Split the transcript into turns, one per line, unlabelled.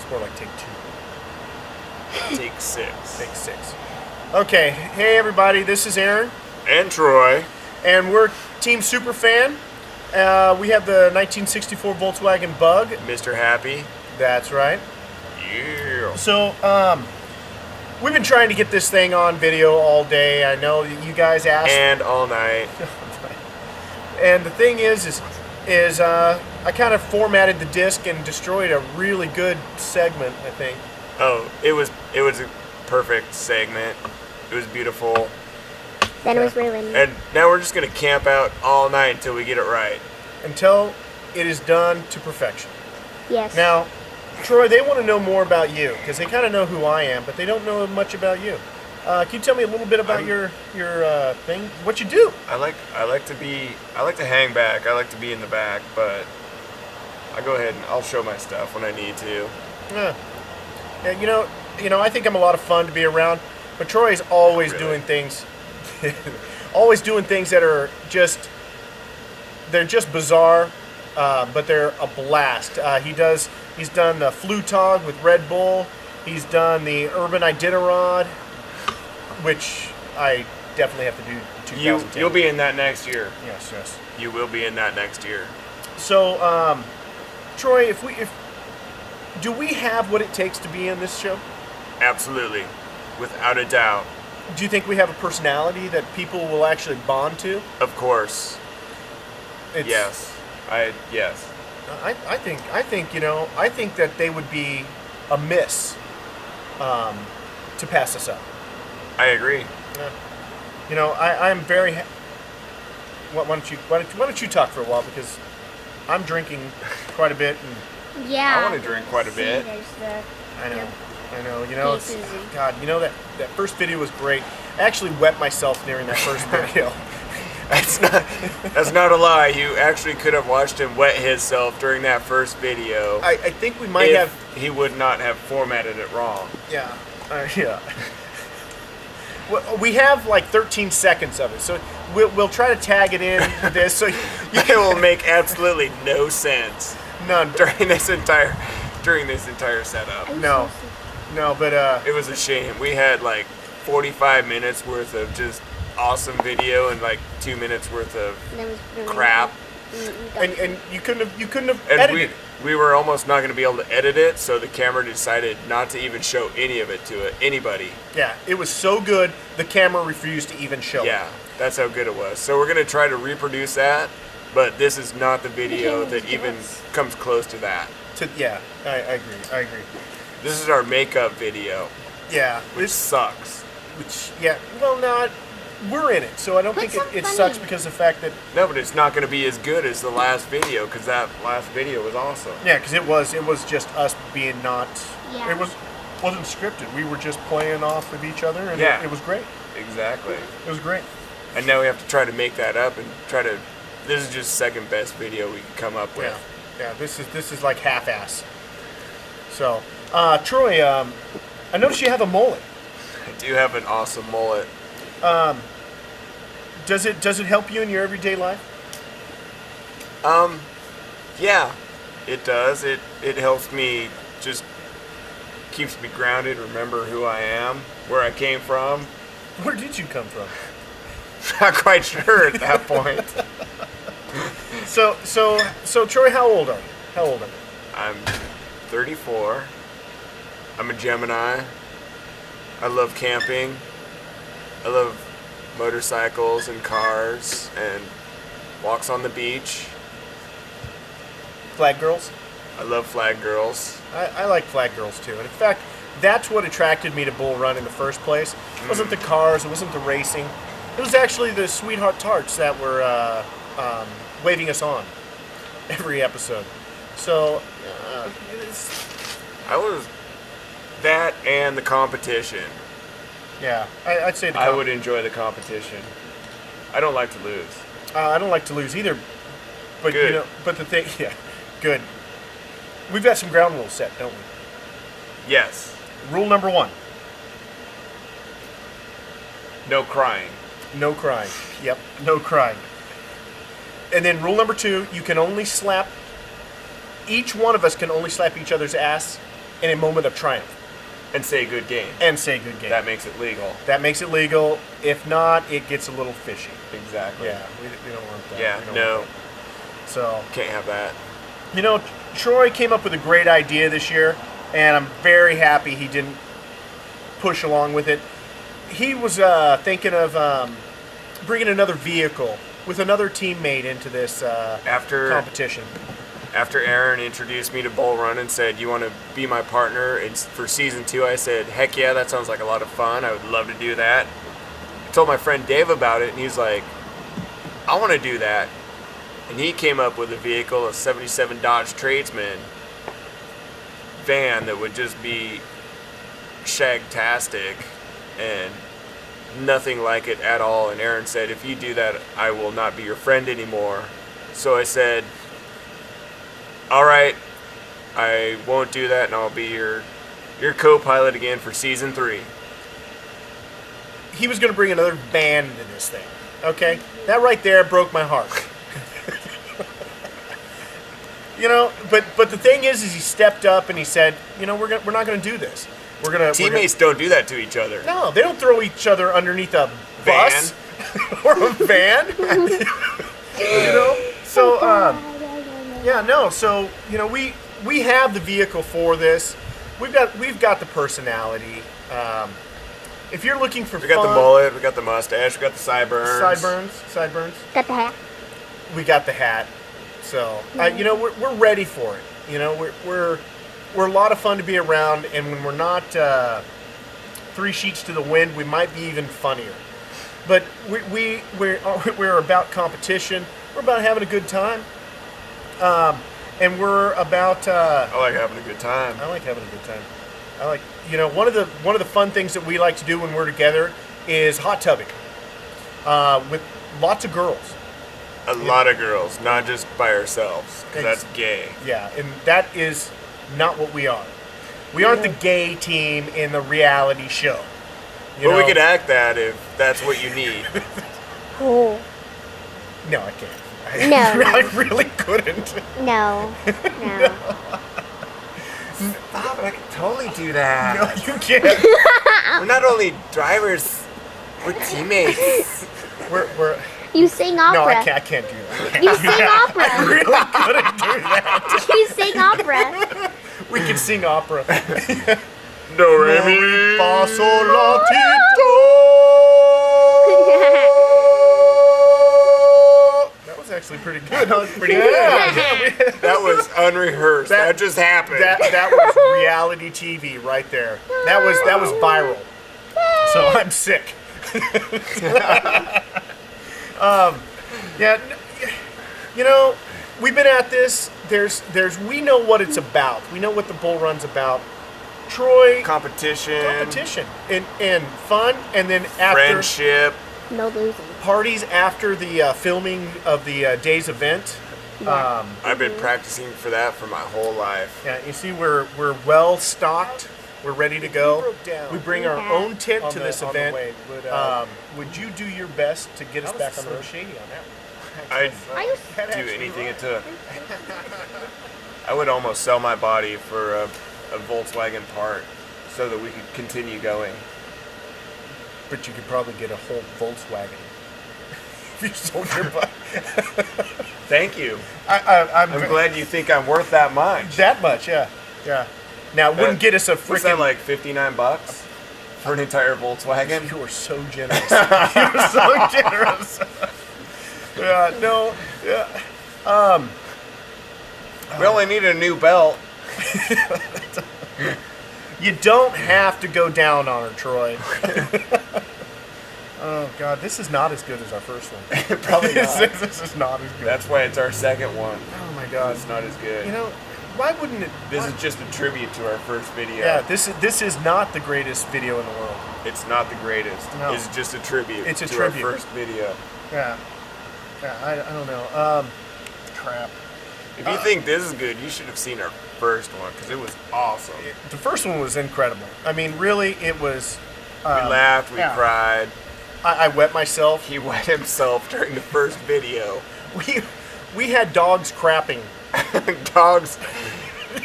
It's more like take 2.
Take 6.
Take 6. Okay, hey everybody, this is Aaron.
And Troy.
And we're Team SuperFan. We have the 1964 Volkswagen Bug.
Mr. Happy.
That's right.
Yeah.
So, we've been trying to get this thing on video all day. I know that you guys asked.
And all night.
And the thing is I kind of formatted the disc and destroyed a really good segment, I think.
Oh, it was a perfect segment. It was beautiful.
Then it was ruined.
And now we're just going to camp out all night until we get it right.
Until it is done to perfection.
Yes.
Now, Troy, they want to know more about you, because they kind of know who I am, but they don't know much about you. Can you tell me a little bit about your thing? What you do?
I like to hang back. I like to be in the back, but I go ahead and I'll show my stuff when I need to.
Yeah, you know, I think I'm a lot of fun to be around, but Troy's always
Really?
doing things, always doing things that are they're just bizarre, but they're a blast. He's done the Flutog with Red Bull. He's done the Urban Iditarod, which I definitely have to do 2010.
You'll be in that next year.
Yes.
You will be in that next year.
So, Troy, do we have what it takes to be in this show?
Absolutely. Without a doubt.
Do you think we have a personality that people will actually bond to?
Of course.
Yes.
Yes.
I think that they would be amiss to pass us up.
I agree.
You know, I'm very. Why don't you talk for a while, because I'm drinking quite a bit, and
Yeah.
I want to drink quite a bit.
I know. You know, God, you know that first video was great. I actually wet myself during that first video.
That's not a lie. You actually could have watched him wet himself during that first video.
I think we might have.
He would not have formatted it wrong.
Yeah. Yeah. We have like 13 seconds of it, so we'll try to tag it in this. So
It will make absolutely no sense.
None.
during this entire setup.
No, but
It was a shame. We had like 45 minutes worth of just awesome video and like 2 minutes worth of crap.
and you couldn't have
And
edited it.
we were almost not going to be able to edit it, so the camera decided not to even show any of it to anybody.
Yeah, it was so good, the camera refused to even show
Yeah,
it.
that's how good it was. So we're going to try to reproduce that, but this is not the video that even comes close to that.
Yeah, I agree.
This is our makeup video,
Yeah,
which sucks.
we're in it, so I don't think it sucks because of the fact that...
No, but it's not going to be as good as the last video, because that last video was awesome.
Yeah, because it was just us being not...
Yeah.
It wasn't scripted. We were just playing off of each other, and
Yeah.
it was great.
Exactly.
It was great.
And now we have to try to make that up and try to... This is just second best video we could come up with.
Yeah, this is like half-ass. So, Troy, I noticed you have a mullet.
I do have an awesome mullet.
Does it help you in your everyday life?
Yeah, it does. It helps me, just keeps me grounded, remember who I am, where I came from.
Where did you come from?
Not quite sure at that point.
So Troy, how old are you?
I'm 34. I'm a Gemini. I love camping. I love motorcycles and cars and walks on the beach.
Flag girls?
I love flag girls.
I like flag girls too. And in fact, that's what attracted me to Bullrun in the first place. It wasn't the cars, it wasn't the racing. It was actually the sweetheart tarts that were waving us on every episode. So,
I was that and the competition.
yeah, I'd say
I would enjoy the competition. I don't like to lose.
I don't like to lose either. But
Good.
you know, but the thing, yeah, good. We've got some ground rules set, don't we?
Yes.
Rule number 1.
No crying.
No crying. Yep, no crying. And then rule number 2, you can only slap, each one of us can only slap each other's ass in a moment of triumph.
And say good game.
And say good game.
That makes it legal.
That makes it legal. If not, it gets a little fishy.
Exactly.
Yeah, we don't want that.
Yeah,
We don't
no.
want that. So,
Can't have that.
you know, Troy came up with a great idea this year, and I'm very happy he didn't push along with it. He was thinking of bringing another vehicle with another teammate into this competition.
After Aaron introduced me to Bullrun and said, "You want to be my partner for season 2?" I said, "Heck yeah, that sounds like a lot of fun. I would love to do that." I told my friend Dave about it, and he's like, "I want to do that." And he came up with a vehicle, a '77 Dodge Tradesman van that would just be shagtastic and nothing like it at all. And Aaron said, "If you do that, I will not be your friend anymore." So I said, "All right, I won't do that, and I'll be your co-pilot again for season 3.
He was going to bring another band into this thing. Okay, that right there broke my heart. You know, but the thing is he stepped up and he said, you know, we're not going to do this.
Teammates don't do that to each other.
No, they don't throw each other underneath a bus or a van. You know, so yeah, no. So you know, we have the vehicle for this. We've got the personality. If you're looking for
we got the mullet, we got the mustache, we got the sideburns.
Sideburns.
Got the hat.
We got the hat. So you know, we're ready for it. You know, we're a lot of fun to be around, and when we're not 3 sheets to the wind, we might be even funnier. But we're about competition. We're about having a good time. And we're about.
I like having a good time.
I like having a good time. I like, you know, one of the fun things that we like to do when we're together is hot tubbing with lots of girls.
A lot of girls, not just by ourselves, because that's gay.
Yeah, and that is not what we are. We aren't the gay team in the reality show.
Well, we could act that if that's what you need.
Oh.
No, I can't.
No.
I really couldn't.
No.
Stop it, I can totally do that.
No, you can't.
We're not only drivers, we're teammates.
We're
You sing opera.
No, I can't do that.
You sing opera.
I really couldn't do that.
You sing opera.
We can sing opera.
Do, re, mi,
fa, sol, la, ti, do. That was actually pretty good. That was pretty good.
That was unrehearsed. That just happened.
That was reality TV right there. That was viral. So I'm sick. Yeah, you know, we've been at this. We know what it's about. We know what the Bull Run's about. Troy,
competition
and fun, and then after
friendship,
No losing.
parties after the filming of the day's event.
Yeah.
I've been practicing for that for my whole life.
Yeah, you see, we're well stocked. We're ready to go. We bring our own tent to this event. Would you do your best to get us back on the road? Shady on that one.
I'd do anything it took. I would almost sell my body for a Volkswagen part so that we could continue going.
But you could probably get a whole Volkswagen if you sold your butt.
Thank you.
I'm
glad you think I'm worth that much.
That much, yeah. Now, it wouldn't get us a
What's that,
freaking...
like $59 for an entire Volkswagen?
You are so generous. You're so generous. Yeah, no, yeah.
We only need a new belt.
You don't have to go down on her, Troy. Oh, God, this is not as good as our first one.
Probably not.
This is not as good.
That's why it's our second one.
Oh, my God.
It's not as good.
You know, why wouldn't it...
This is just a tribute to our first video.
Yeah, this is not the greatest video in the world.
It's not the greatest.
No.
It's just a tribute
It's a
to
tribute.
our first video.
Yeah. I don't know. Crap.
If you think this is good, you should have seen our first one, because it was awesome.
The first one was incredible. I mean, really, it was...
We laughed, we cried.
I wet myself.
He wet himself during the first video.
We had dogs crapping.
Dogs